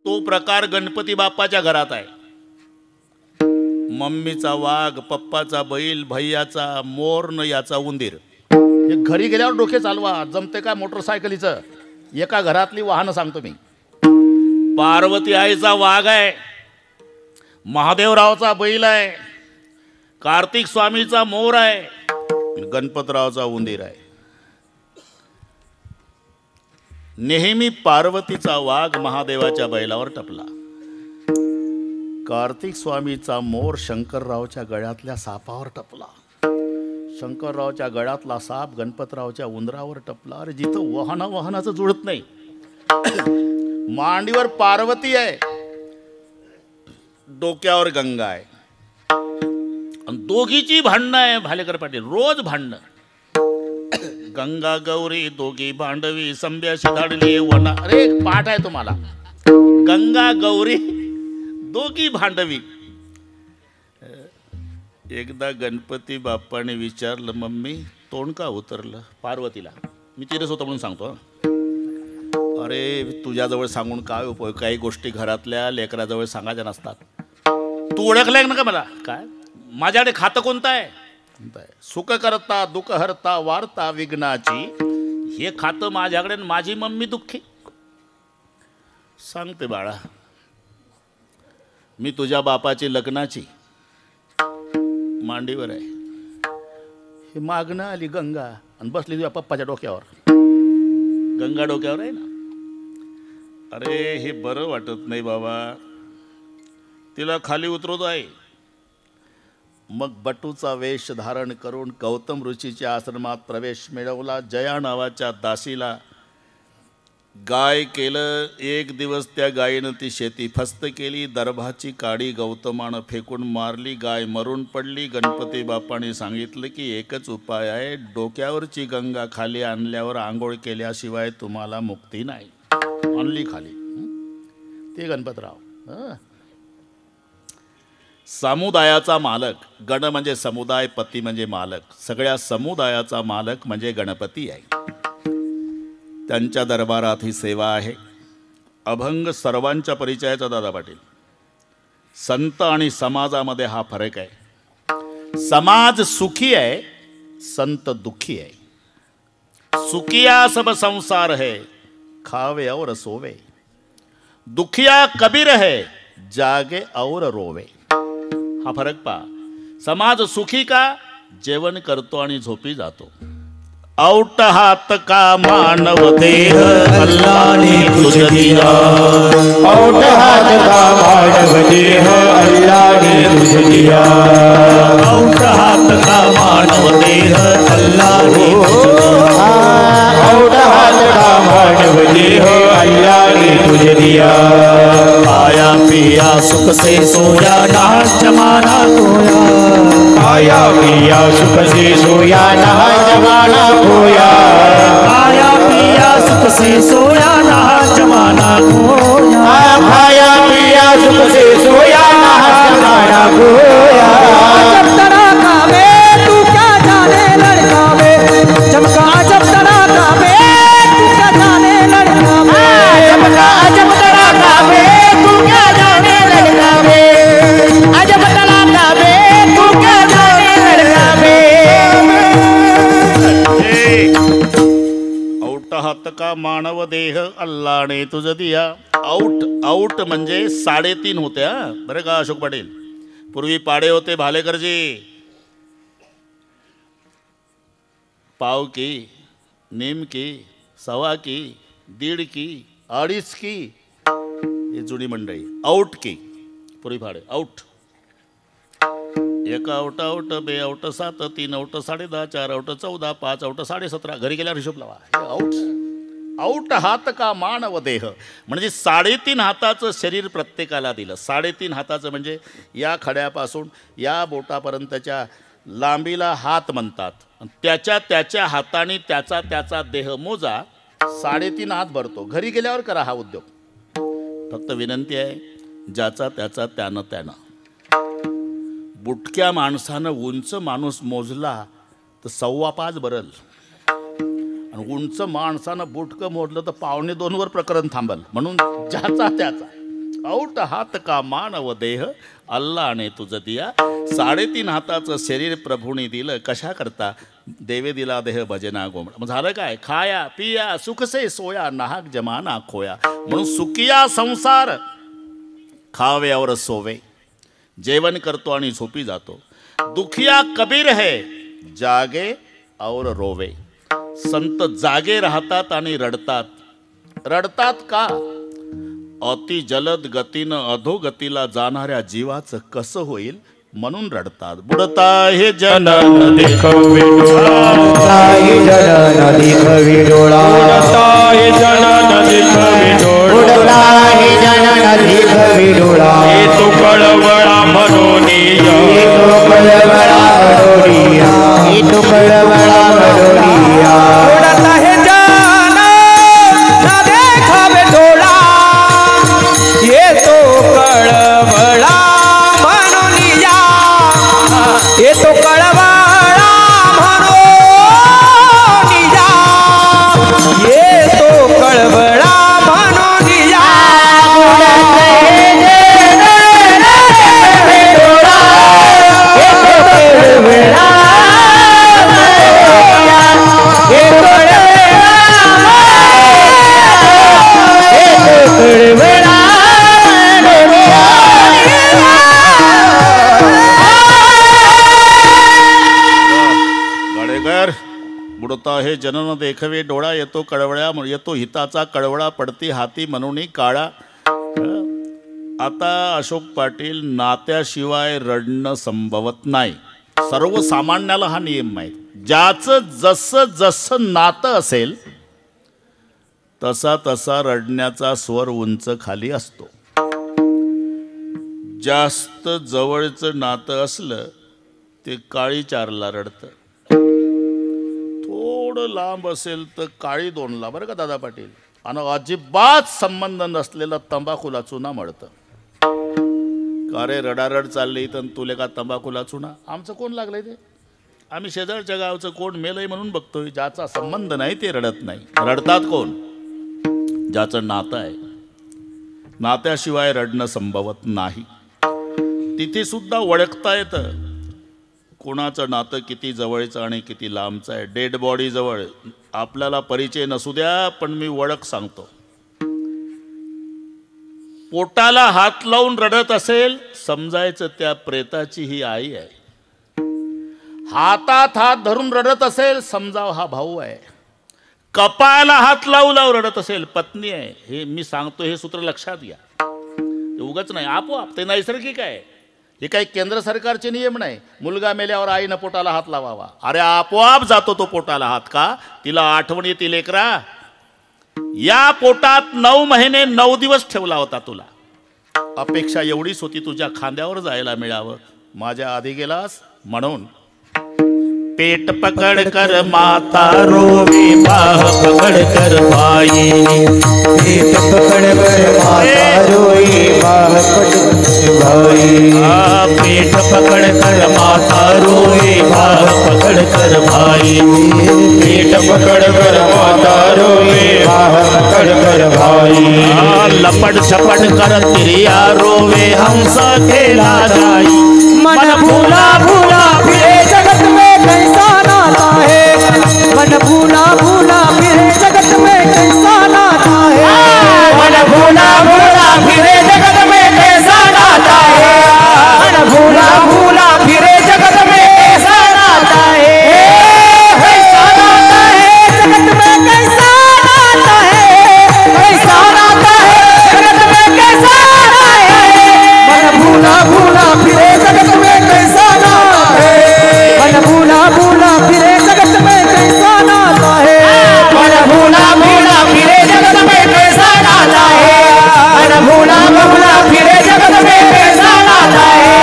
तो प्रकार गणपती बाप्पाच्या घरात आहे. मम्मीचा वाघ, पप्पाचा बैल, भैयाचा मोर न याचा उंदीर. हे घरी गेल्यावर डोके चालवा. जमते का मोटरसायकलीचं? एका घरातली वाहनं सांगतो मी. पार्वती आईचा वाघ आहे, महादेवरावचा बैल आहे, कार्तिक स्वामीचा मोर आहे, गणपतरावचा उंदीर आहे. नेहमी पार्वतीचा वाघ महादेवाच्या बैलावर टपला. कार्तिक स्वामीचा मोर शंकररावच्या गळ्यातल्या सापावर टपला. शंकररावच्या गळ्यातला साप गणपतरावच्या उंदरावर टपला. अरे जिथं वाहनाचं जुळत नाही. मांडीवर पार्वती आहे, डोक्यावर गंगा आहे, आणि दोघीची भांडणं आहे. भालेकर पाटील रोज भांडणं. गंगा गौरी दोघी भांडवी, संभ्याशी धाडली वना. अरे एक पाठ आहे तुम्हाला. गंगा गौरी दोघी भांडवी. एकदा गणपती बाप्पाने विचारलं, मम्मी तोंड का उतरलं? पार्वतीला. मी तिरस होतो म्हणून सांगतो. अरे तुझ्याजवळ सांगून काय उपयोग? काही गोष्टी घरातल्या लेकराजवळ सांगायच्या नसतात. तू ओळखलाय ना का मला? काय माझ्याकडे खातं कोणतं आहे? सुख करता दुःख हरता वार्ता विघ्नाची. हे खातं माझ्याकडे, माझी मम्मी दुःखी. सांगते बाळा, मी तुझ्या बापाची लग्नाची मांडीवर आहे. हे मागणं आली गंगा आणि बसली तुझ्या पप्पाच्या डोक्यावर. गंगा डोक्यावर आहे ना. अरे हे बरं वाटत नाही बाबा. तिला खाली उतरवतो आहे. मग बटूचा वेश धारण करून गौतम ऋषीच्या आश्रमात प्रवेश मिळवला. जया नावाच्या दासीला गाय केलं. एक दिवस त्या गायीनं ती शेती फस्त केली. दर्भाची काडी गौतमानं फेकून मारली. गाय मरून पडली. गणपती बाप्पाने सांगितलं की एकच उपाय आहे, डोक्यावरची गंगा खाली आणल्यावर आंघोळ केल्याशिवाय तुम्हाला मुक्ती नाही. आणली खाली. ते गणपतराव समुदायाचा मालक. गण म्हणजे समुदाय, पती म्हणजे मालक. सगळ्या समुदायाचा मालक म्हणजे गणपती आहे. त्यांच्या दरबारात ही सेवा आहे. अभंग सर्वांच्या परिचयाचा दादा पाटील. संत आणि समाजामध्ये हा फरक आहे. समाज सुखी आहे, संत दुखी आहे. सुखिया सब संसार है, खावे और सोवे. दुखिया कबीर है, जागे और रोवे. हा फरक पहा. समाज सुखी का? जेवण करतो आणि झोपी जातो. औट हात का मानव देह अल्लाने तुझ दिया. औट हात का मानव देह अल्लाने तुझ दिया. औट हात का मानव देह अल्लाने तुझ दिया. औट हात का मानव देह अल्लाने तुझ दिया. खाया पिया सुख से सोया, ना जमाना खोया. खाया पिया सुख से सोया, ना जमाना खोया. खाया पिया सुख से सोया, ना जमाना खोया. खाया पिया सुख से सोया, ना जमाना खोया. जब तरा खावे तू क्या जाने लड़का वे. चमका जब तरा खावे तू क्या जाने लड़का वे. चमका जब तरा खावे तू क्या जाने लड़का वे. अजब तरा खावे तू क्या जाने लड़का वे. औट हात का मानव देह अल्लाने तुझ दिया. औट म्हणजे 3.5 होत्या बरं का अशोक पाटील. पूर्वी पाडे होते भालेकरजी. पाव की, नीम की, सवा की, 1.5 की, 2.5 की. ही जुनी मंडळी. औट की पूर्वी पाडे. औट. 1 औट औट, 2 औट 7, 3 औट 10.5, 4 औट 14, 5 औट 17.5. घरी गेल्यावर हिशोब लावा. हे औट. औट हात का मानव देह म्हणजे 3.5 हाताचं शरीर प्रत्येकाला दिलं. 3.5 हाताचं म्हणजे या खड्यापासून या बोटापर्यंतच्या लांबीला हात म्हणतात. त्याच्या हाताने त्याचा देह मोजा. 3.5 हात भरतो. घरी गेल्यावर करा हा उद्योग. फक्त विनंती आहे, ज्याचा त्यानं. बुटक्या माणसानं उंच माणूस मोजला तर 5.25 भरल. आणि उंच माणसानं बुटकं मोडलं तर 1.25 वर प्रकरण थांबल. म्हणून ज्याचा औट हात का मानव देह अल्लाने तुझ दिया. 3.5 हाताचं शरीर प्रभूने दिलं कशा करता. देवे दिला देह भजना गोमडा. मग झालं काय. खाया पिया सुखसे सोया नाहक जमाना खोया. म्हणून सुखिया संसार खाव्यावर सोवे. जेवण करतो आणि झोपी जातो. दुखिया कबीर है जागे और रोवे. संत जागे राहतात आणि रडतात. रडतात का. अति जलद गतीनं अधोगतीला जाणाऱ्या जीवाचं कसं होईल म्हणून रडतात. बुडता हे जनन देखवे बुडता हे जनन देखवे डोळा. बुडता हे जनन देखवे डोळा. बुडता हे जनन देखवे डोळा. तो कळवळा मनोनिया. तो कळवळा मनोनिया. तो कळवळा मनोनिया. बुडता हे जनन ना देखावे डोळा. ये तो कळवळा मनोनिया. ये तो कळवळा मनोनिया. ये तो कळवळा मनोनिया. गडेकर. बुडता हे जनन देखवे डोळा. येतो कळवळ्या येतो हिताचा कळवळा पडती हाती म्हणून काळा. आता अशोक पाटील नात्याशिवाय रडणं संभवत नाही. सर्वसामान्याला हा नियम माहीत. ज्याचं जसं जसं नातं असेल तसा तसा रडण्याचा स्वर उंच खाली असतो. जास्त जवळचं नातं असलं ते काळी 4ला रडतं. थोडं लांब असेल तर काळी 2ला. बरं का दादा पाटील. आणि अजिबात संबंध नसलेला तंबाखूला चुना मळतं. का रे रडारड चालली तर तुले का तंबाखूला चुना. आमचं कोण लागलंय ते. आम्ही शेजारच्या गावचं कोण मेलंय म्हणून बघतोय. ज्याचा संबंध नाही ते रडत नाही. रडतात कोण. ज्याचं नातं आहे. नात्याशिवाय रडणं संभवत नाही. तिथे सुद्धा ओळखता येतं कोणाचं नातं किती जवळचं आणि किती लांबचं आहे. डेड बॉडी जवळ आपल्याला परिचय नसू द्या पण मी ओळख सांगतो. पोटाला हात लावून रडत असेल समजायचं त्या प्रेताची ही आई आहे. हातात हात धरून रडत असेल समजाव हा भाऊ आहे. कपाळाला हात लावू लावू रडत असेल पत्नी आहे. हे मी सांगतो हे सूत्र लक्षात घ्या. उगाच नाही आपोआप ते नैसर्गिक आहे. हे काही केंद्र सरकारचे नियम नाही. मुलगा मेल्यावर आईनं पोटाला हात लावावा. अरे आपोआप जातो तो पोटाला हात. का तिला आठवण येते लेकरा. या पोटात 9 महिने 9 दिवस ठेवला होता तुला. अपेक्षा एवढीच होती तुझ्या खांद्यावर जायला मिळावं. माझ्या आधी गेलास म्हणून. पेट पकड़ कर माता रोवे बाह पकड़ कर भाई. पेट पकड़ कर माता रोए बाह पकड़ कर भाई. पेट पकड़ कर माता रोए बाह पकड़ कर भाई. पेट पकड़ कर माता रोए बाह पकड़ कर भाई. लपट छपट कर तिरिया रोवे हंस खेला जाई. मन भूला भूला फिरे जगत में कैसा नाता है. मन भूला भूला फिरे जगत में कैसा नाता है. मन भूला भूला फिरे जगत में कैसा नाता है. मन भूला भूला फिरे जगत में कैसा नाता है. कैसा नाता है जगत में कैसा नाता है. कैसा नाता है जगत में कैसा नाता है. मन भूला भूला फिरे जगत में कैसा नाता है. मन भूला भूला फिरे जगत में कैसा नाता है. मन भूला भूला फिरे जगत में कैसा नाता है. मन भूला भूला फिरे जगत में कैसा नाता है.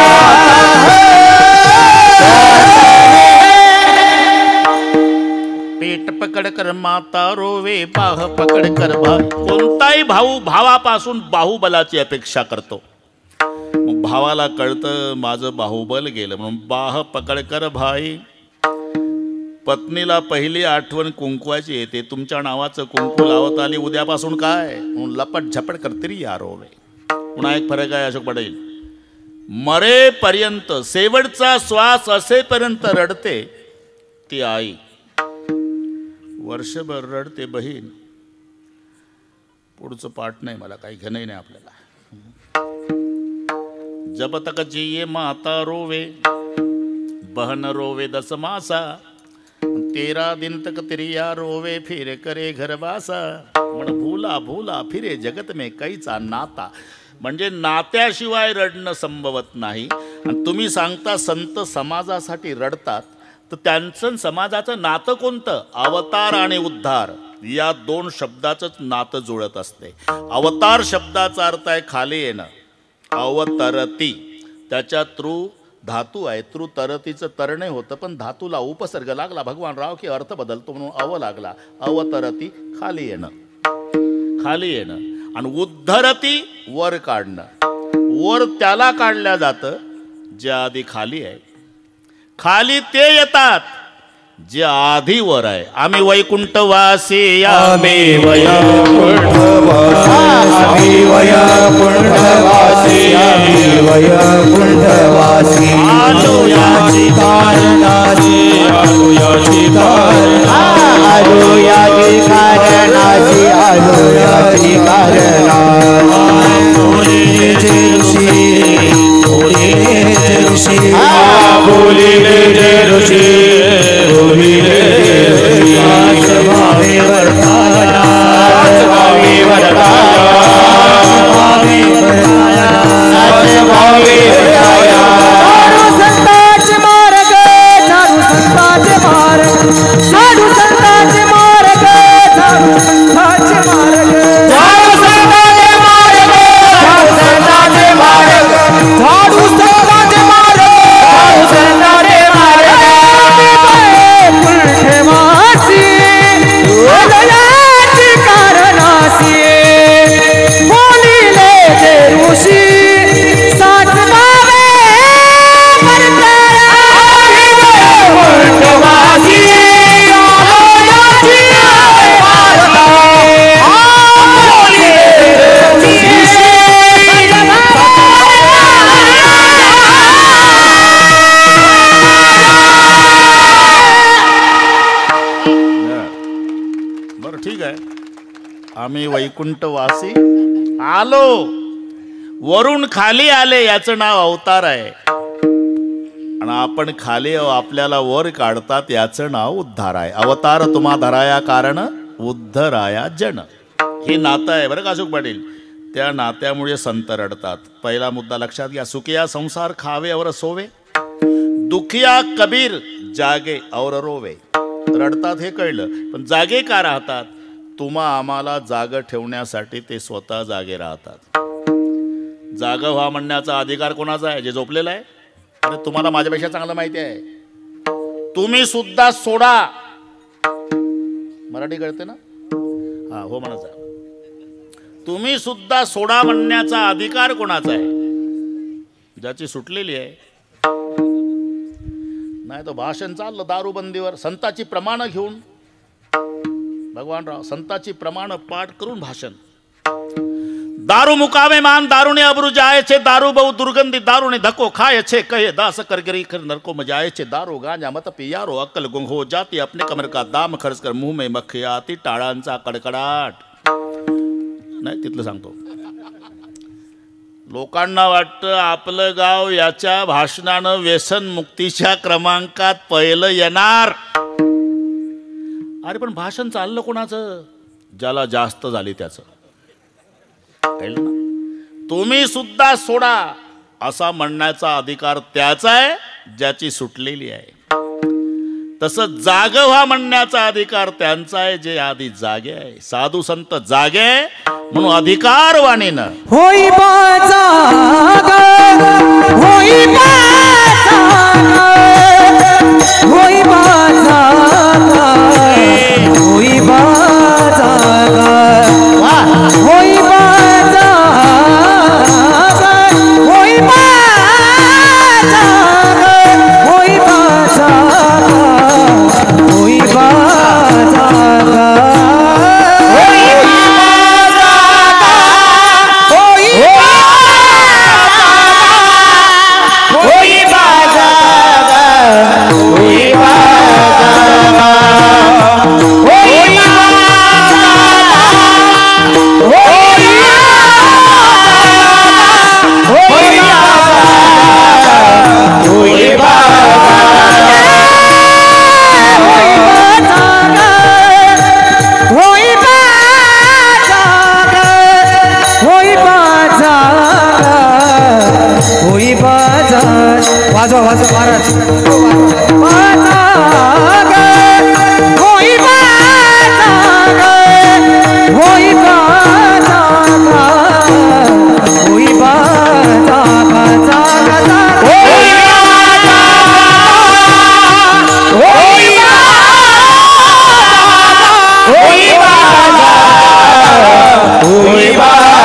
पेट पकड कर माता रोवे बाह पकड कर भाई. कोणताही भाऊ भावापासून बाहुबलाची अपेक्षा करतो. मग भावाला कळतं माझं बाहुबल गेलं म्हणून बाह पकड कर भाई. पत्नीला पहिली आठवण कुंकवाची येते. तुमच्या नावाचं कुंकू लावत आली उद्यापासून काय म्हणून लपट झपट करतरी या रोवे. पुन्हा एक फरक आहे अशोक पाटील, मरेपर्यंत शेवटचा श्वास असेपर्यंत रडते ती आई, वर्षभर रडते बहीण. पुढचं पाठ नाही, मला काही घेणंही नाही आपल्याला. जब तक जिये माता रोवे, बहन रोवे 10 मासा, 13 दिन तक तिरिया रोवे, फिर करे घरवासा. म्हण भूला भूला फिरे जगत में कैचा नाता. म्हणजे नात्याशिवाय रडणं संभवत नाही. आणि तुम्ही सांगता संत समाजासाठी रडतात, तर त्यांचं समाजाचं नातं कोणतं? अवतार आणि उद्धार या 2 शब्दाचंच नातं जुळत असते. अवतार शब्दाचा अर्थ आहे खाली येणं, अवतरती, त्याच्या तृ धातू आहे, तृ तरतीचं तरणे होतं, पण धातूला उपसर्ग लागला भगवान राव की अर्थ बदलतो म्हणून अव लागला. अवतरती खाली येणं, खाली येणं. आणि उद्धरती वर काढणं. वर त्याला काढल्या जातं जे आधी खाली आहे, खाली ते येतात जे आधी वर आहे. आम्ही वैकुंठवासी, आम्ही वैकुंठवासी, आम्ही वैकुंठवासी. आलो याची कारणाची, आलो याची कारणाची, आलो याची कारणाची, आलो याची कारणाची. बोलिले ऋषी, बोलिले ऋषी, बोलिले ऋषी, बोलिले भावे वरदाना, भावे वरदाना, भावे वरदाना, भावे वरदाना. साधू संतांचे मार्ग, साधू संतांचे मार्ग, साधू संतांचे मार्ग, साधू संतांचे मार्ग, साधू संतांचे मार्ग, साधू संतांचे मार्ग, साधू संतांचे मार्ग, साधू संतांचे मार्ग. वैकुंठवासी, हृदयाची कारणासी, बोलिले जे ऋषी, सात बावे परतारा. वैकुंठवासी, हृदयाची बरं ठीक आहे. आम्ही वैकुंठवासी आलो, वरून खाली आले, याचं नाव अवतार आहे. आणि आपण खाली आपल्याला वर काढतात, याचं नाव उद्धार आहे. अवतार तुम्हा धराया कारण, उद्धराया जन. हे नातं आहे बरं का अशोक पाटील. त्या नात्यामुळे संत रडतात. पहिला मुद्दा लक्षात घ्या. सुखिया संसार खावे और सोवे, दुखिया कबीर जागे और रोवे. रडतात हे कळलं, पण जागे का राहतात? तुम्हा आम्हाला जाग ठेवण्यासाठी ते स्वतः जागे राहतात. जाग व्हा म्हणण्याचा अधिकार कोणाचा आहे? जे झोपलेला आहे. अरे तुम्हाला माझ्यापेक्षा चांगलं माहिती आहे. तुम्ही सुद्धा सोडा. मराठी कळते ना? हा हो म्हणायचं. तुम्ही सुद्धा सोडा म्हणण्याचा अधिकार कोणाचा आहे? ज्याची सुटलेली आहे. नाही तो भाषण चाललं दारूबंदीवर, संताची प्रमाणं घेऊन भगवानराव, संताची प्रमाणं पाठ करून भाषण. दारू मुकावे मान दारूने अब्रू जाए छे, दारू बहु दुर्गंधी दारूने धक्को खाए छे, कहे दास करगरी कर नरको मजाए छे, दारू गांजा मत पियारो अक्कल गुंग हो जाती, अपने कमर का दाम खर्च कर मुंह में मक्खी आती, टाळांचा कडकडाट. नाही तिथलं सांगतो. लोकांना वाटतं आपलं गाव याच्या भाषणानं व्यसन मुक्तीच्या क्रमांकात पहिलं येणार. अरे पण भाषण चाललं कोणाचं? ज्याला जास्त झाली त्याचं. कळलं ना? तुम्ही सुद्धा सोडा असा म्हणण्याचा अधिकार त्याचा आहे ज्याची सुटलेली आहे. तसं जाग व्हा म्हणण्याचा अधिकार त्यांचा आहे जे आधी जागे आहे. साधू संत जागे आहे म्हणून अधिकारवाणीनं होई जाग, होई जाग, होई जाग, होई जाग, होई जाग, होई जाग, होई जाग, होई जाग. वाजवा वाजवा महाराज वाजा ग होई वाजा ग होई वाजा ग होई वाजा ग जागा जागा होई वाजा होई वाजा होई वाजा होई वाजा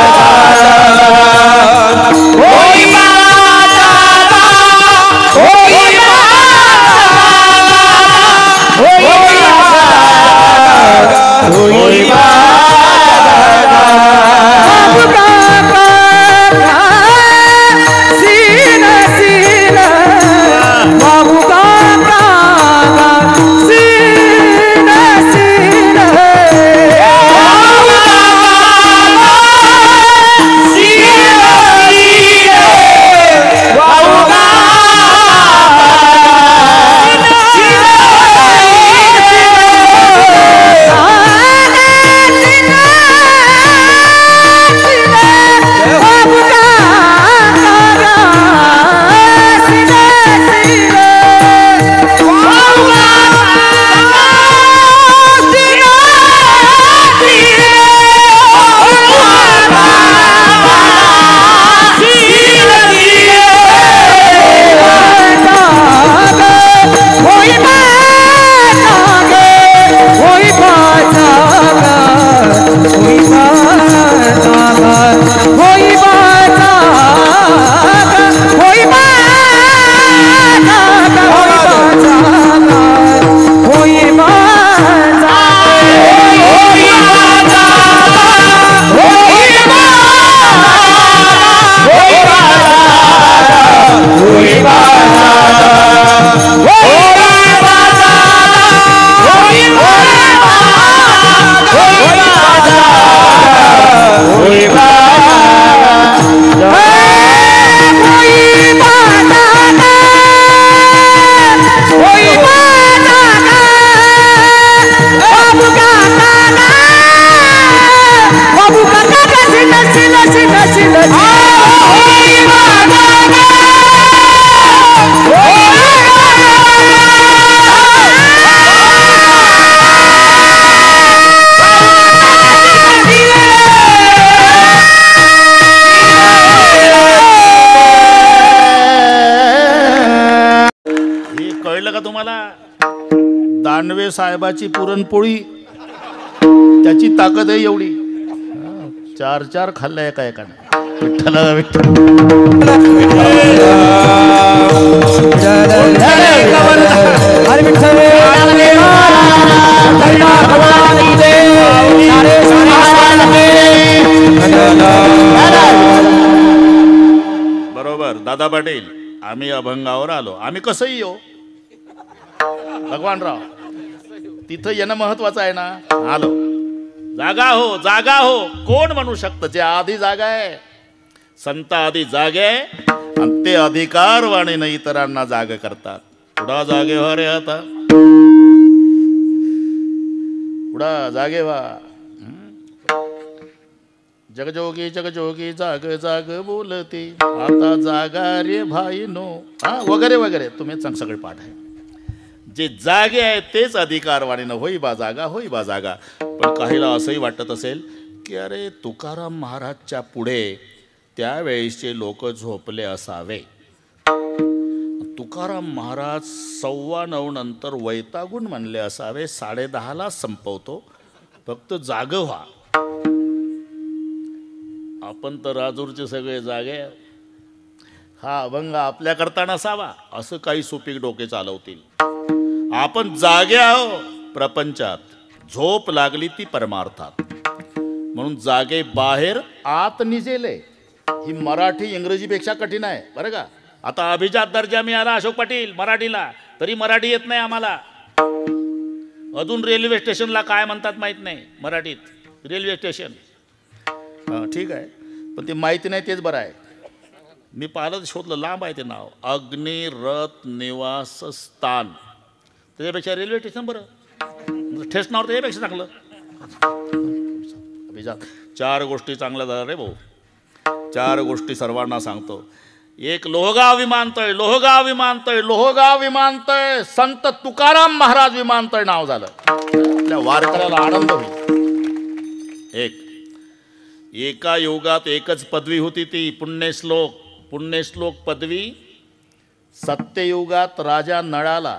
दानवे साहेबाची पुरणपोळी त्याची ताकद आहे एवढी. 4 खाल्ल्या एका एकाने. विठ्ठला विठ्ठल हरे विठ्ठल बरोबर दादा पाटील. आम्ही अभंगावर आलो. आम्ही कसंही येऊ भगवानराव, तिथं येणं महत्वाचं आहे ना. आलो. जागा हो जागा हो कोण म्हणू शकतं जे आधी जागा आहे. संत आधी जागे आणि ते अधिकारवाणीने इतरांना जाग करतात. पुढा जागे व्हा रे आता, पुढा जागे व्हा. जगजोगी जगजोगी जाग जाग बोलते आता जागा रे भाई नो, वगैरे वगैरे. तुम्ही सगळे पाठ आहे. जे जागे आहे तेच अधिकारवाणीनं होई बा जागा होई बा जागा. पण काहीला असंही वाटत असेल की अरे तुकाराम महाराजच्या पुढे त्यावेळेसचे लोक झोपले असावे. तुकाराम महाराज 9:15 नंतर वैतागून म्हणले असावे. 10:30ला संपवतो, फक्त जाग व्हा. आपण तर राजूरचे सगळे जागे. हा अभंग आपल्याकरता नसावा असं काही सुपीक डोके चालवतील. आपण जागे आहो प्रपंचात. झोप लागली ती परमार्थात. म्हणून जागे बाहेर आत निजेले. ही मराठी इंग्रजीपेक्षा कठीण आहे बरं का. आता अभिजात दर्जा मिळाला अशोक पाटील मराठीला, तरी मराठी येत नाही आम्हाला. अजून रेल्वे स्टेशनला काय म्हणतात माहीत नाही मराठीत. रेल्वे स्टेशन ठीक आहे, पण ते माहिती नाही तेच बरं आहे. मी पाहिलं शोधलं, लांब आहे ते नाव. अग्निरथ निवास स्थान. त्याच्यापेक्षा रेल्वे स्टेशन बरं. स्टेशनावर त्याच्यापेक्षा चांगलं. अभिजात 4 गोष्टी चांगल्या झाल्या रे भाऊ. 4 गोष्टी सर्वांना सांगतो. एक लोहगाव विमानतळ, लोहगाव विमानतळ, लोहगाव विमानतळ, संत तुकाराम महाराज विमानतळ नाव झालं. आपल्या वारकऱ्याला आनंद होईल. एका युगात एकच पदवी होती, ती पुण्यश्लोक पदवी. सत्ययुगात राजा नळाला,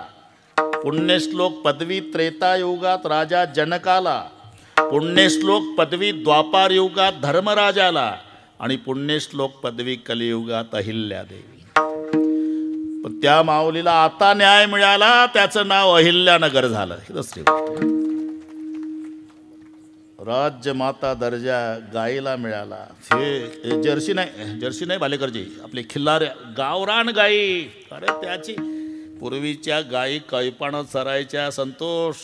पुण्यश्लोक पदवी त्रेतायुगात राजा जनकाला, पुण्यश्लोक पदवी द्वापार युगात धर्मराजाला आणि पुण्यश्लोक पदवी कलियुगात अहिल्यादेवी. पण त्या माऊलीला आता न्याय मिळाला, त्याचं नाव अहिल्यानगर झालं. ही दुसरी गोष्ट. राज्यमाता दर्जा गाईला मिळाला. हे जर्सी नाही भालेकरजी, आपली खिल्लार गावरान गाई. अरे त्याची पूर्वीच्या गाई कैपाणं चरायच्या संतोष.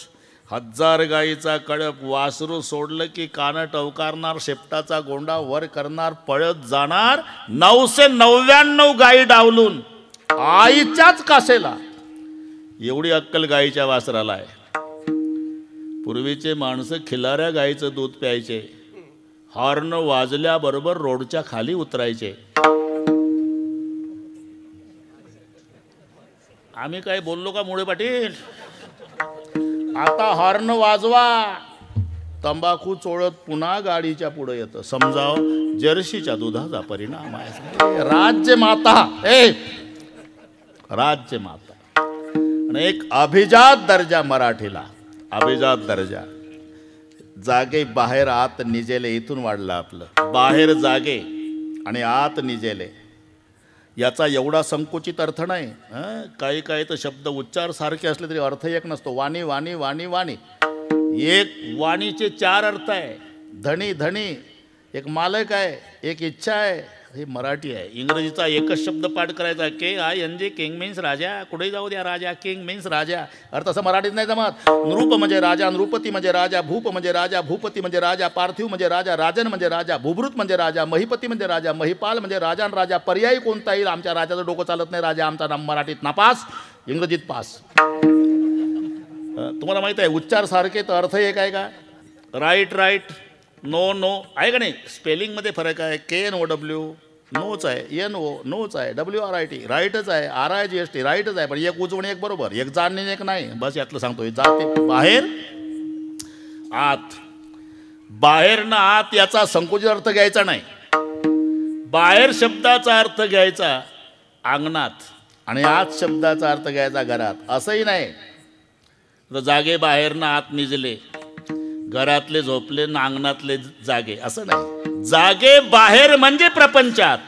1000 गाईचा कळप, वासरू सोडलं की कानं टवकारणार, शेपटाचा गोंडा वर करणार, पळत जाणार. 999 गाई डावलून आईच्याच कासेला. एवढी अक्कल गाईच्या वासराला आहे. पूर्वीचे माणसं खिलाऱ्या गाईचं दूध प्यायचे, हॉर्न वाजल्याबरोबर रोडच्या खाली उतरायचे. आम्ही काय बोललो का मुळे पाटील? आता हॉर्न वाजवा, तंबाखू चोळत पुन्हा गाडीच्या पुढे येतं. समजाव जर्सीच्या दुधाचा परिणाम आहे. राज्यमाता, राज्यमाता. आणि एक अभिजात दर्जा मराठीला, अभिजात दर्जा. जागे बाहेर आत निजेले, इथून वाढलं आपलं. बाहेर जागे आणि आत निजेले, याचा एवढा संकुचित अर्थ नाही. काही तर शब्द उच्चार सारखे असले तरी अर्थ एक नसतो. वाणी वाणी वाणी वाणी, एक वाणीचे 4 अर्थ आहे. धनी धनी, एक मालक आहे, एक इच्छा आहे. हे मराठी आहे. इंग्रजीचा एकच शब्द पाठ करायचा, KING, किंग मीन्स राजा. कुठेही जाऊ द्या राजा, किंग मीन्स राजा. अर्थ असं मराठीत नाही जमत. नृप म्हणजे राजा, नृपती म्हणजे राजा, भूप म्हणजे राजा, भूपती म्हणजे राजा, पार्थिव म्हणजे राजा, राजन म्हणजे राजा, भूभृत म्हणजे राजा, महिपती म्हणजे राजा, महिपाल म्हणजे राजा आणि राजा. पर्यायी कोणता येईल? आमच्या राजाचं डोकं चालत नाही. राजा आमचा नाम मराठीत नापास, इंग्रजीत पास. तुम्हाला माहित आहे उच्चार सारखे तर अर्थ एक आहे का? राईट, नो आहे का नाही? स्पेलिंगमध्ये फरक आहे. KNOW नोच आहे, NO नोच आहे, WRIT राईटच आहे, RIGST राईटच आहे. पण एक उजवणे एक बरोबर, एक जाणणे एक नाही. बस यातलं सांगतोय. जाते बाहेर आत, बाहेर ना आत याचा संकुचित अर्थ घ्यायचा नाही. बाहेर शब्दाचा अर्थ घ्यायचा अंगणात आणि आत शब्दाचा अर्थ घ्यायचा घरात. असंही नाही. तर जागे बाहेर ना आत निजले, घरातले झोपले ना अंगणातले जागे, असं नाही. जागे बाहेर म्हणजे प्रपंचात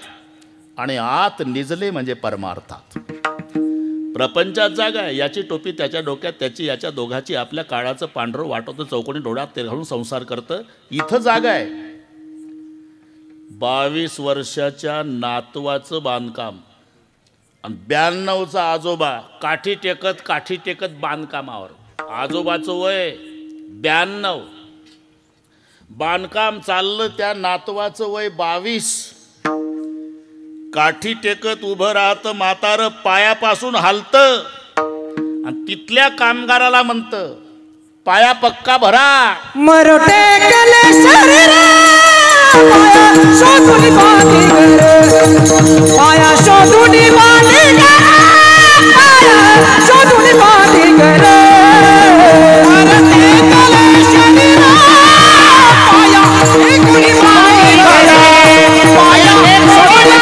आणि आत निजले म्हणजे परमार्थात. प्रपंचात जागा आहे, याची टोपी त्याच्या डोक्यात, त्याची याच्या दोघाची, आपल्या काळाचं पांढरं वाटवतं, चौकोनी डोळ्यात ते घालून संसार करतं. इथं जागा आहे. 22 वर्षाच्या नातवाचं बांधकाम आणि 92चा आजोबा काठी टेकत बांधकामावर. आजोबाचं वय 92, बांधकाम चाललं. त्या नातवाचं वय 22. काठी टेकत उभं राहतं म्हातारं, पायापासून हालतं आणि तिथल्या कामगाराला म्हणतं पाया पक्का भरा. मरोटे केले शरीर, पाया शोधून बांधी घर, पाया शोधून बांधी घर, पाया शोधून बांधी घर. मरोटे केले शरीर, पाया शोधून बांधी घर, पाया शोधून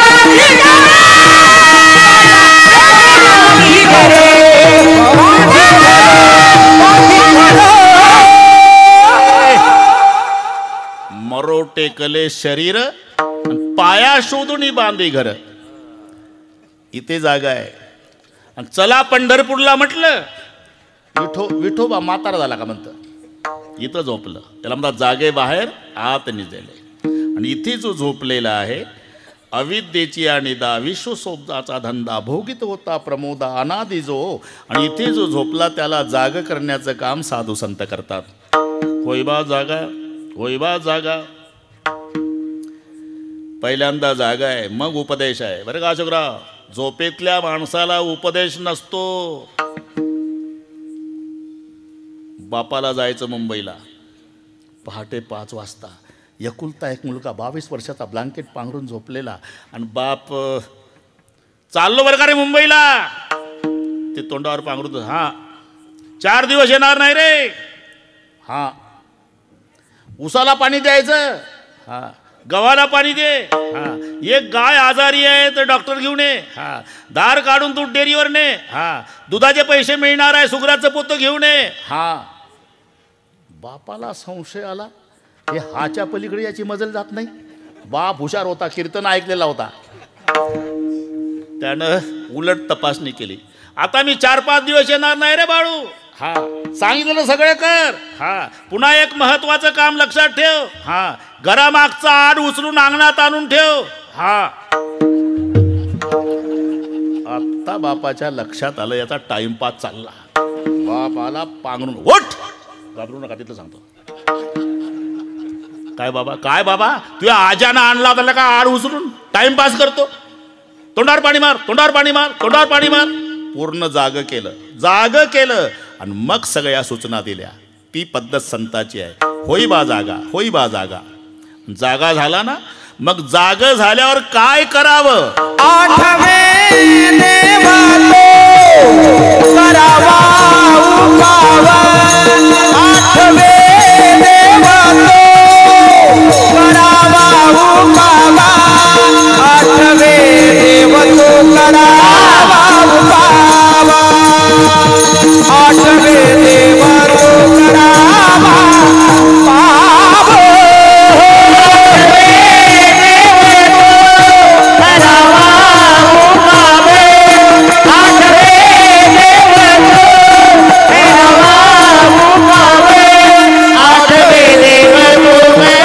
बांधी घर, मरो टेकले शरीर, पाया शोधून बांधी घर. इथे जागा आहे. आणि चला पंढरपूरला म्हटलं, विठोबा म्हातारा झाला का म्हणतं, इथं झोपलं. त्याला म्हणतात जागे बाहेर आत निजले. आणि इथे जो झोपलेला आहे, अविद्येची अनिदा, विश्वसोबताचा धंदा, भोगित होता प्रमोदा अनादि जो. आणि इथे जो झोपला त्याला जाग करण्याचं काम साधू संत करतात. होईबा जागा, होईबा जागा. पहिल्यांदा जागा आहे, मग उपदेश आहे. बरं का अशोकराव, झोपेतल्या माणसाला उपदेश नसतो. बापाला जायचं मुंबईला, पहाटे 5 वाजता. एकुलता एक मुलगा 22 वर्षाचा, ब्लँकेट पांघरून झोपलेला. आणि बाप चाललो बरं का रे मुंबईला. ते तोंडावर पांघरूत, हा 4 दिवस येणार नाही रे. हा उसाला पाणी द्यायचं, हा गव्हाला पाणी दे, हा एक गाय आजारी आहे तर डॉक्टर घेऊन ये, हा दार काढून दूध डेअरीवर ने, हा दुधाचे पैसे मिळणार आहे सुगराचं पोतं घेऊन ये. हा बापाला संशय आला, हे हाच्या पलीकडे याची मजल जात नाही. बाप हुशार होता, कीर्तन ऐकलेला होता. त्यानं उलट तपासणी केली. आता मी 4-5 दिवस येणार नाही रे बाळू. हा सांगितलं सगळं कर. हा पुन्हा एक महत्वाचं काम लक्षात ठेव. हा घरामागचा आड उचलून अंगणात आणून ठेव. हा आता बापाच्या लक्षात आलं याचा टाइमपास चालला. बापाला पांघरून ओठ, घाबरू नका तिथलं सांगतो. काय बाबा, काय बाबा तुझ्या आजानं आणला होता का आड उचलून टाइमपास करतो. तोंडावर पाणी मार, तोंडावर पाणी मार, तोंडावर पाणी मार. पूर्ण जाग केलं आणि मग सगळ्या सूचना दिल्या. ती पद्धत संताची आहे. होई बा जागा, होई बा जागा. जागा झाला ना, मग जाग झाल्यावर काय करावं. आठवे देवा तो करावा उपावा. आठवे देवा तो करावा उपावा. आठवे देव तो करावा उपावा.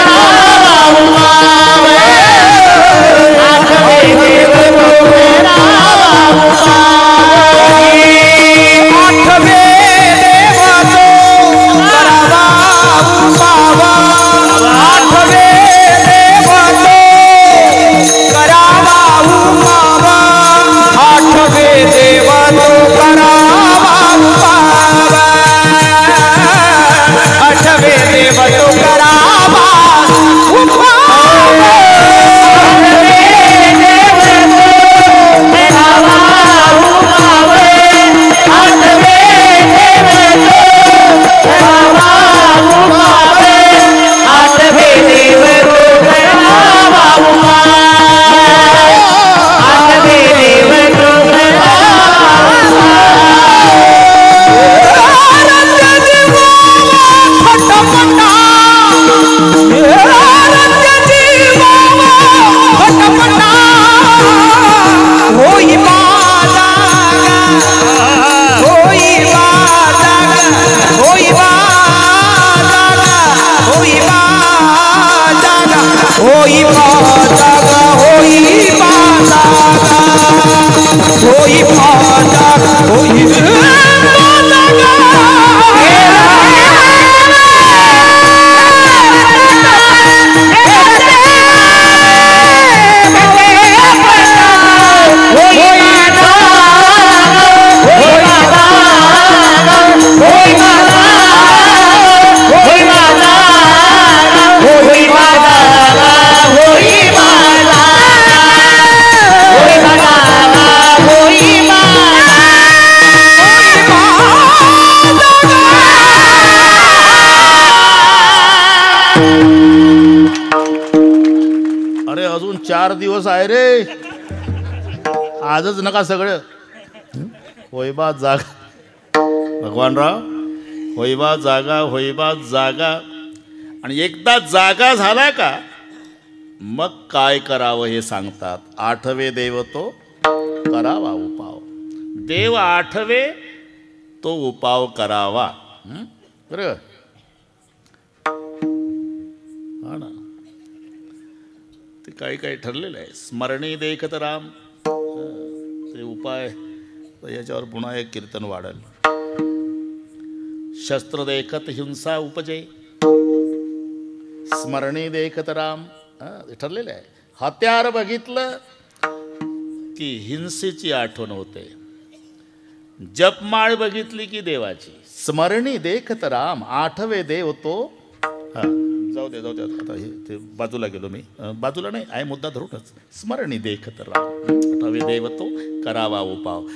आठवे देव तो करावा उपावा. अजून 4 दिवस आहे रे. आजच नका सगळं. होईबा जागा भगवानराव, होईबा जागा, होईबा जागा. आणि एकदा जागा झाला का मग काय करावं हे सांगतात. आठवे देव तो करावा उपाव. देव आठवे तो उपाव करावा. बरं हा ना, ते काही काही ठरलेलं आहे. स्मरणी देखत राम, ते उपाय याच्यावर पुन्हा एक कीर्तन वाढेल. शस्त्र देखत हिंसा उपजे, स्मरणी देखत राम, ते ठरलेलं आहे. हत्यार बघितलं की हिंसेची आठवण होते, जपमाळ बघितली की देवाची. स्मरणी देखत राम, आठवे देव तो जाऊ दे आता हे ते बाजूला गेलो मी. बाजूला नाही आहे, मुद्दा धरूनच. स्मरणी देखत राव हवे देव तो करावा उपाव.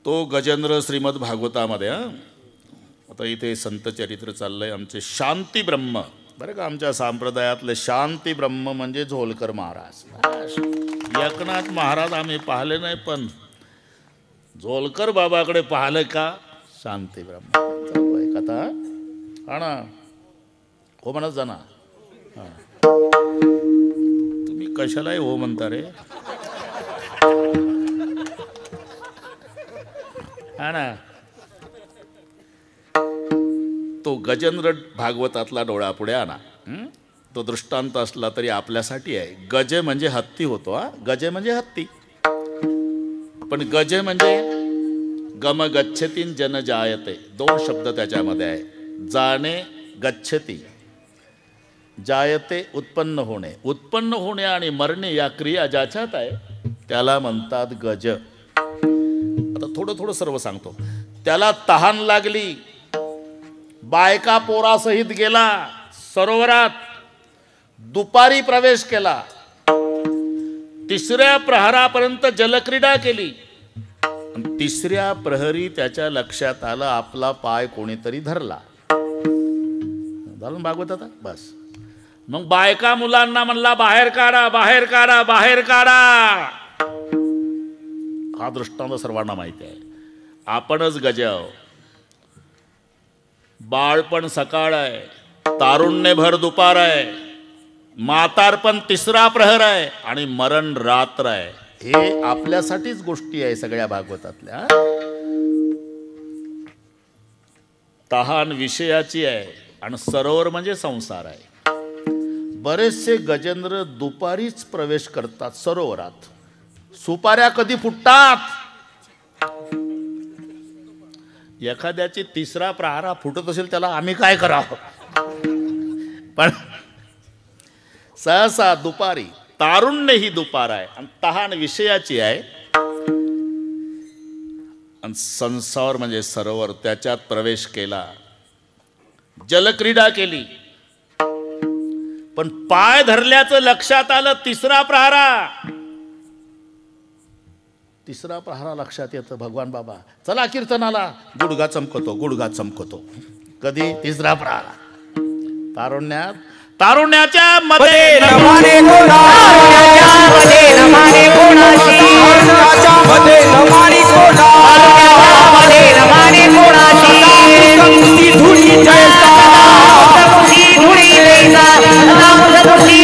तो गजेंद्र श्रीमद भागवतामध्ये आता इथे संत चरित्र चाललंय आमचे शांती ब्रह्म. बरं का, आमच्या संप्रदायातले शांती ब्रह्म म्हणजे झोलकर महाराज. एकनाथ महाराज आम्ही पाहिले नाही, पण झोलकर बाबाकडे पाहिलं का शांती ब्रह्म कथा. हा ना, हो म्हणत जा ना. हां, तुम्ही कशालाही हो म्हणता रे. हा ना, तो गजेंद्र भागवतातला डोळ्यापुढे आणा. तो दृष्टांत असला तरी आपल्यासाठी आहे. गजे म्हणजे हत्ती होतो. गजे म्हणजे हत्ती, पण गजे म्हणजे गम गच्छतीन जन जायते. दोन शब्द त्याच्यामध्ये आहे. जाणे गच्छती, जायते उत्पन्न होणे. उत्पन्न होणे आणि मरणे या क्रिया ज्याच्यात आहे त्याला म्हणतात गज. आता थोडं सर्व सांगतो. त्याला तहान लागली, बायका पोरासहित गेला सरोवरात, दुपारी प्रवेश केला, तिसऱ्या प्रहरापर्यंत जलक्रीडा केली. तिसऱ्या प्रहरी त्याच्या लक्षात आलं आपला पाय कोणीतरी धरला. झालं भागवत आता बस. मग बायका मुलांना म्हणला बाहेर काढा, बाहेर काढा, बाहेर काढा. हा दृष्टांत सर्वांना माहिती आहे. आपणच गजाव. बाळपण सकाळ आहे, तारुण्य भर दुपार आहे, म्हातारपण तिसरा प्रहर आहे आणि मरण रात्र आहे. हे आपल्यासाठीच गोष्टी आहे सगळ्या भागवतातल्या. तहान विषयाची आहे आणि सरोवर म्हणजे संसार आहे. बरेचसे गजेंद्र दुपारीच प्रवेश करतात सरोवरात. सुपाऱ्या कधी फुटतात. एखाद्याची तिसरा प्रहारा फुटत असेल त्याला आम्ही काय करावं. पण सहसा दुपारी, तारुण्य ही दुपार आहे आणि तहान विषयाची आहे. आणि संसार म्हणजे सरोवर, त्याच्यात प्रवेश केला, जलक्रीडा केली. पण पाय धरल्याचं लक्षात आलं तिसरा प्रहारा. तिसरा प्रहारा लक्षात येतं. भगवान बाबा चला कीर्तनाला, गुडघा चमकतो, गुडघा चमकतो. कधी तिसरा प्रहारा. तारुण्यात, तारुण्याच्या मध्ये नमाने कोणाची, नमाने कोणाची, मध्ये नमाने कोणाची, नमाने कोणाची, धुळी जैसा, धुळी जैसा,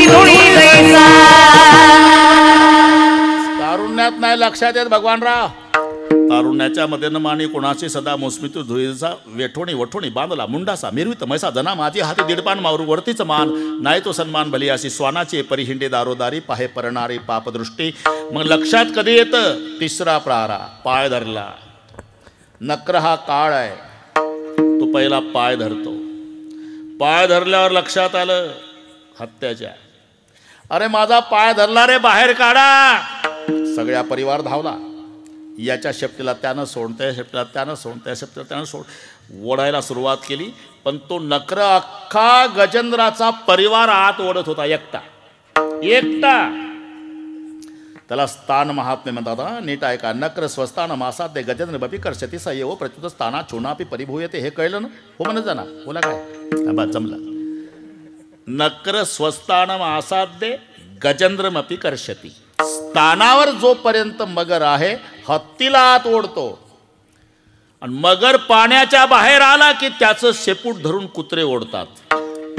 धुळी जैसा. तारुण्यात नाही लक्षात येत भगवानराव. तारुण्याच्या मध्ये नमाने कोणाची, सदा मोसमीतू धुळीचा वेठोणी वठोणी बांधला मुंडासा, मिरवित मैसा जना, माझी हाती दीडपान मावरू वरतीच मान, नाही तो सन्मान भली अशी श्वानाची परिहिंडे दारोदारी, पाहे परणारी पापदृष्टी. मग लक्षात कधी येतं तिसरा प्रहारा. पाय धरला. नक्र हा काळ आहे, तो पहिला पाय धरतो. पाय धरल्यावर लक्षात आलं हत्याच्या. अरे माझा पाय धरला रे, बाहेर काढा. सगळ्या परिवार धावला. याच्या शेपटीला त्यानं सोड, त्या शेपटीला त्यानं सोड, त्या शेपटीला त्यानं सोड, ओढायला सुरुवात केली. पण तो नक्र अख्खा गजेंद्राचा परिवार आत ओढत होता, एकटा एकटा. त्याला स्थान महात्म्य म्हणतात. नीट ऐका. नक्र स्वस्थान मासाद्य गजेंद्र बपी कर्षती सय्यो प्रत्युत स्थाना चोनापी परिभूयते. हे कळलं ना? हो म्हणत जा ना. बोला काय बा जमलं. नक्र स्वस्थान आसाद्य गजेंद्रमपी कर्षती. स्थानावर जोपर्यंत मगर आहे हत्तीला आत ओढतो. आणि मगर पाण्याच्या बाहेर आला की त्याचं शेपूट धरून कुत्रे ओढतात.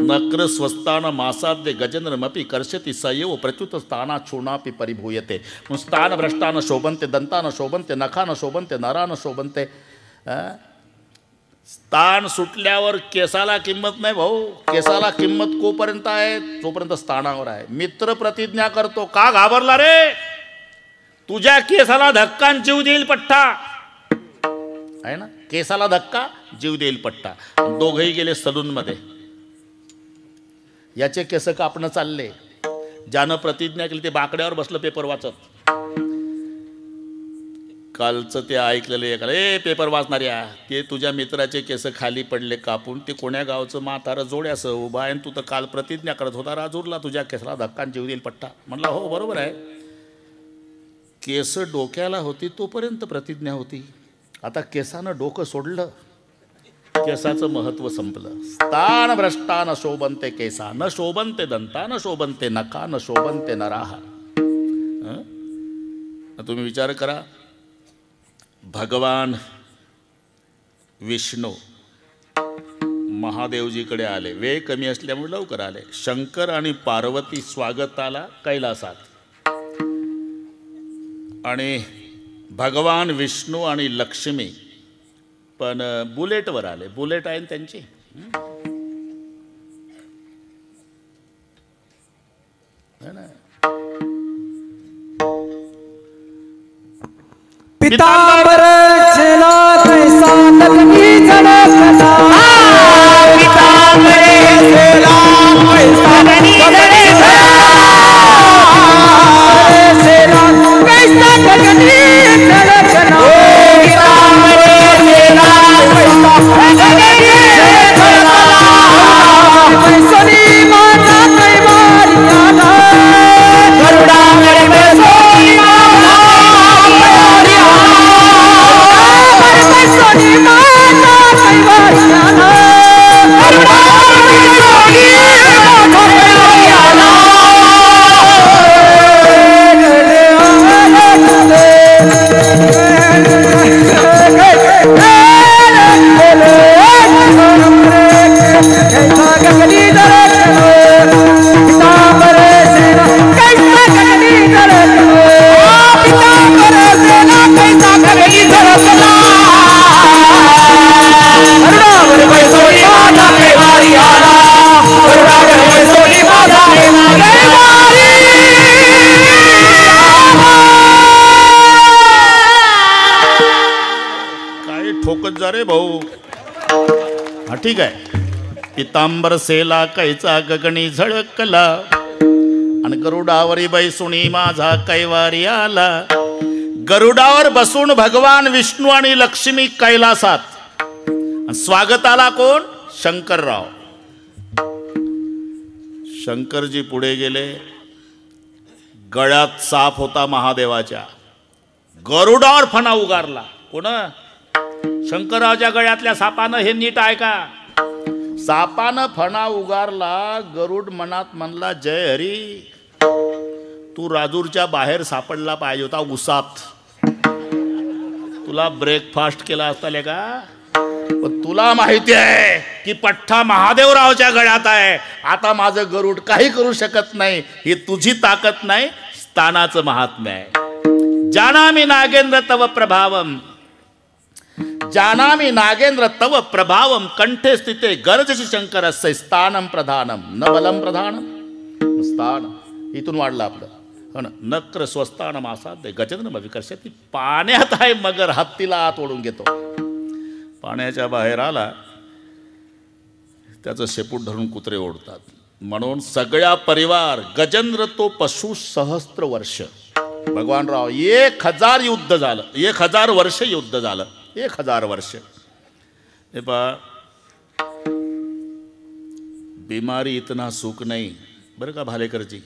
नक्र स्वस्थान मासाद्य गजेंद्रमपी कर्षती सय्यो प्रत्युत स्थाना चूर्णापी परिभूयते. स्थान भ्रष्टान शोभनते, दंतान शोभनते, नखान शोभनते, नरान शोभनते. स्थान सुटल्यावर केसाला किंमत नाही भाऊ. केसाला किंमत कोपर्यंत आहे तोपर्यंत स्थानावर आहे. मित्र प्रतिज्ञा करतो. का घाबरला रे? तुझ्या केसाला धक्का जीव देईल पट्टा आहे ना. केसाला धक्का जीव देईल पट्टा. दोघही गेले सलून मध्ये. याचे केस कापणं चालले. ज्यानं प्रतिज्ञा केली ते बाकड्यावर बसलं पेपर वाचत. कालचं ते ऐकलेलं एकाला, ए पेपर वाचणाऱ्या, ते तुझ्या मित्राचे केस खाली पडले कापून, ते कोण्या गावचं म्हातारं जोड्यासं उभा आहे, तू तर काल प्रतिज्ञा करत होता राजूरला तुझ्या केसाला धक्कान जीव देईल पट्टा. म्हणला हो बरोबर आहे, केस डोक्याला होती तोपर्यंत प्रतिज्ञा होती, आता केसानं डोकं सोडलं, केसाचं महत्त्व संपलं. स्थान भ्रष्टा न शोभनते केसा, न शोभनते दंता, न शोभनते नका, न शोभनते नराहा. तुम्ही विचार करा, भगवान विष्णू महादेवजीकडे आले, वेळ कमी असल्यामुळे लवकर आले. शंकर आणि पार्वती स्वागताला कैलासात, आणि भगवान विष्णू आणि लक्ष्मी पण बुलेटवर आले. बुलेट आहे ना त्यांची. पितांबर चला कैसा लगनी झलकता, पितांबर चला कैसा लगनी झलकता, कैसा लगनी झलकना, पितांबर चला कैसा लगनी झलकना, सोनी माता कैवारियाना, गरुडावर सोनी माता सोनी माता कैवारियाना, ठोकत जा रे भाऊ. हा ठीक आहे. पितांबर सेला कैचा गगनी झळकला, आणि गरुडावरी बैसुणी माझा कैवारी आला. गरुडावर बसून भगवान विष्णू आणि लक्ष्मी कैलासात, स्वागताला कोण? शंकरराव. शंकरजी पुढे गेले, गळ्यात साप होता महादेवाच्या, गरुडावर फणा उगारला. कोण? शंकररावच्या गळ्यातल्या सापानं. हे नीट ऐका, सापानं फणा उगारला. गरुड मनात म्हणला, जय हरी, तू राजूरच्या बाहेर सापडला पाहिजे होता उसात, तुला ब्रेकफास्ट केला असता का. पण तुला माहिती आहे की पठ्ठा महादेवरावच्या गळ्यात आहे. आता माझं गरुड काही करू शकत नाही. ही तुझी ताकद नाही, स्थानाचं महात्म्य आहे. जानामि नागेंद्र तव प्रभावम, जानामि नागेंद्र तव प्रभावम, कंठे स्थिते गरजशी शंकर अस्य स्थानम प्रधानम, न बलम प्रधानम स्थान. इथून वाढलं आपलं. हो ना. नक्र स्वस्तानम आसाद्य गजनम विकर्षती. पाण्यात आहे मगर, हत्तीला आत ओढून घेतो. पाण्याच्या बाहेर आला, त्याचं शेपूट धरून कुत्रे ओढतात. म्हणून सगळ्या परिवार, गजेंद्र तो पशु सहस्त्र वर्ष. भगवानराव 1000 युद्ध झालं, 1000 वर्ष युद्ध झालं, 1000 वर्ष. हे पहा, बीमारी इतना सुख नहीं. बरं का भालेकरजी,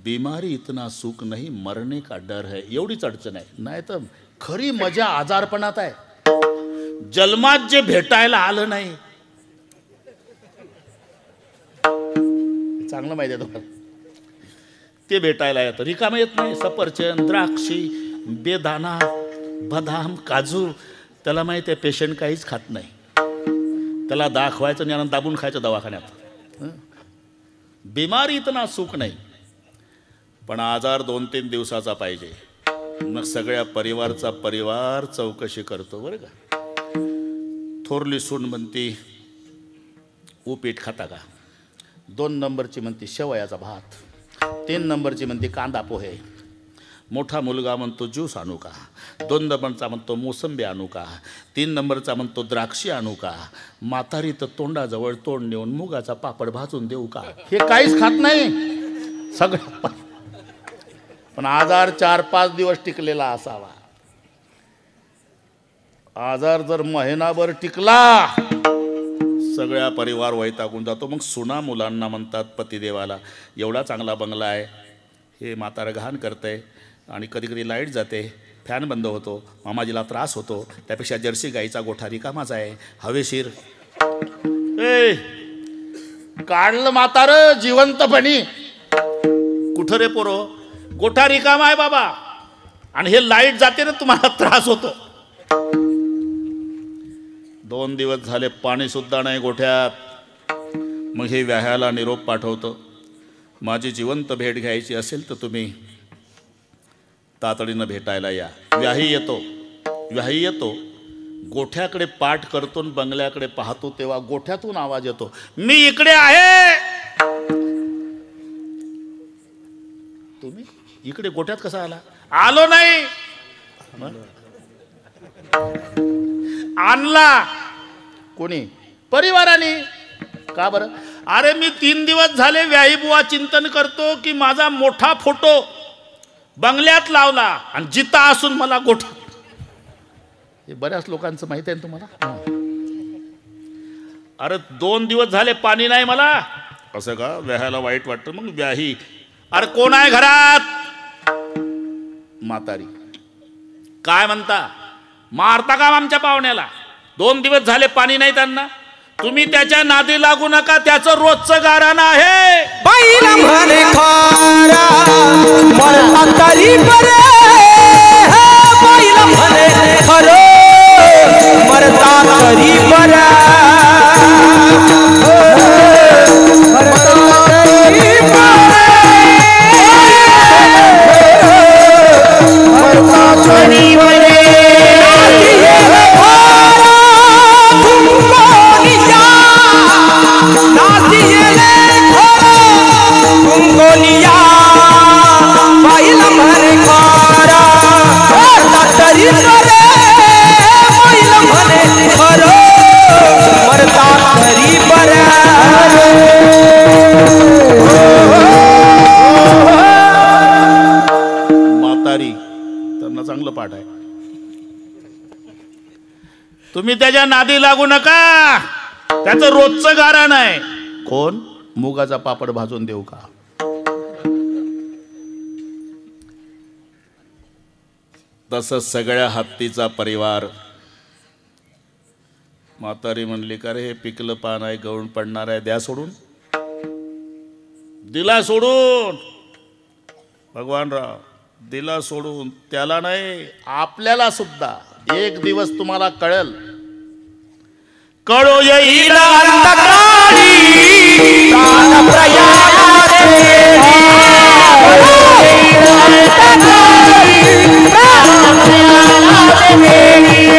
बीमारी इतना सुख नहीं, मरने का डर है. एवढीच अडचण आहे. नाही तर खरी मजा आजारपणात आहे. जन्मात जे भेटायला आलं नाही, चांगलं माहिती आहे तुम्हाला, ते भेटायला येतं. रिकामं येत नाही. सफरचंद, द्राक्षी, बेदाना, बदाम, काजू, त्याला माहिती आहे पेशंट काहीच खात नाही. त्याला दाखवायचं आणि दाबून खायचं दवाखान्यात. बिमारी इतना सुख नाही, पण आजार 2-3 दिवसाचा पाहिजे. मग सगळ्या परिवारचा परिवार चौकशी करतो. बरं का. थोरली सून म्हणती उपीट खाता का, 2 नंबरची म्हणती शेवयाचा भात, 3 नंबरची म्हणती कांदा पोहे, मोठा मुलगा म्हणतो ज्यूस आणू का, 2 नंबरचा म्हणतो मोसंबी आणू का, 3 नंबरचा म्हणतो द्राक्षी आणू का, म्हातारी तर तोंडाजवळ तोंड नेऊन मुगाचा पापड भाजून देऊ का. हे काहीच खात नाही सगळं. पण आजार 4-5 दिवस टिकलेला असावा. आजार जर महिनाभर टिकला सगळ्या परिवार वैतागून जातो. मग सुना मुलांना म्हणतात पतिदेवाला, एवढा चांगला बंगला आहे, हे म्हातारं घाण करतंय आणि कधी कधी लाईट जाते, फॅन बंद होतो, मामाजीला त्रास होतो, त्यापेक्षा जर्सी गाईचा गोठा रिकामाच आहे, हवेशीर. ए काढलं म्हातारं जिवंतपणी. कुठं रे पोरो, गोठा रिकामा आहे बाबा, आणि हे लाईट जाते ना तुम्हाला त्रास होतो. 2 दिवस झाले पाणी सुद्धा नाही गोठ्यात. मग हे व्याह्याला निरोप पाठवतो, माझी जिवंत भेट घ्यायची असेल तर तुम्ही तातडीनं भेटायला या. व्याही येतो गोठ्याकडे पाठ करतो, बंगल्याकडे पाहतो, तेव्हा गोठ्यातून आवाज येतो, मी इकडे आहे. तुम्ही इकडे गोठ्यात कसा आला? आलो नाही, आणला कोणी? परिवाराने. का बरं? अरे मी 3 दिवस झाले व्याही बुवा चिंतन करतो की माझा मोठा फोटो बंगल्यात लावला आणि जिता असून मला गोठा. हे बऱ्याच लोकांचं माहिती आहे तुम्हाला. अरे 2 दिवस झाले पाणी नाही मला. असं का? व्याह्याला वाईट वाटतं. मग व्याही, अरे कोण आहे घरात? म्हातारी. काय म्हणता? मारता का आमच्या पाहुण्याला? 2 दिवस झाले पाणी नाही त्यांना. तुम्ही त्याच्या नादी लागू नका, त्याचं रोजचं गारण आहे. बैल म्हणे खारा मरता तरी बरे, बैल म्हणे खरं मरता तरी बरा, मरता तरी मरता तरी बरे. म्हातारी त्यांना चांगलं पाठ आहे. तुम्ही त्याच्या नादी लागू नका, त्याचं रोजचं गारण आहे. कोण? मुगाचा पापड भाजून देऊ का? तसं सगळ्या हत्तीचा परिवार. म्हातारी म्हणली, का रे हे पिकलं पान आहे, गळून पडणार आहे, द्या सोडून. दिला सोडून. भगवानराव दिला सोडून. त्याला नाही, आपल्याला सुद्धा एक दिवस तुम्हाला कळेल. कळो येईल अंधकाळी प्राण प्रयाणाचे कळो येईल अंधकाळी प्राण प्रयाणाचे वेळी.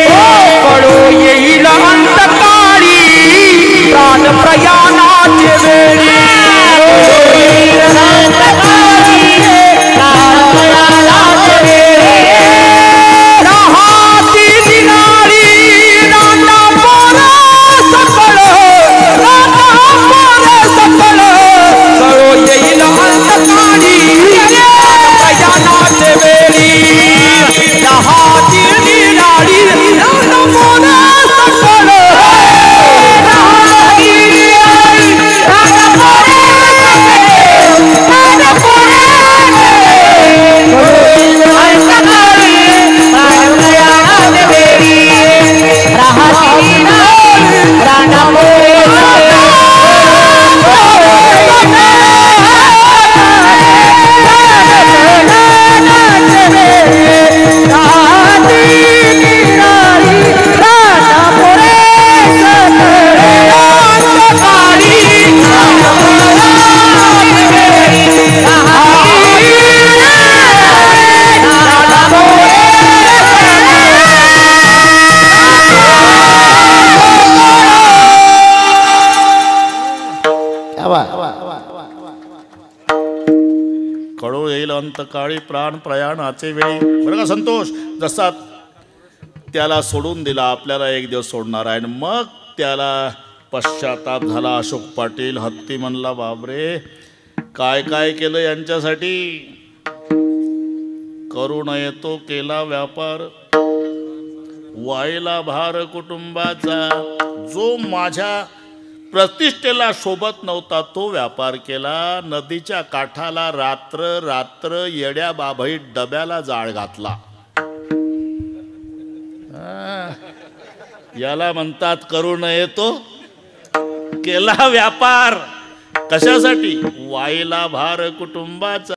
कळो येईल अंतकाळी प्राण प्रयाणाचे वेळी. बरं का संतोष? जसा त्याला सोडून दिला, आपल्याला एक दिवस सोडणार आहे. मग त्याला पश्चाताप झाला. अशोक पाटील हत्ती म्हणला, बापरे काय काय केलं यांच्यासाठी. करू नये तो केला व्यापार, वाईला भार कुटुंबाचा. जो माझ्या प्रतिष्ठेला शोभत नव्हता तो व्यापार केला. नदीच्या काठाला रात्र रात्र येड्या बाभई डब्याला जाळ घातला. याला म्हणतात करू नये तो केला व्यापार. कशासाठी? वाईला भार कुटुंबाचा.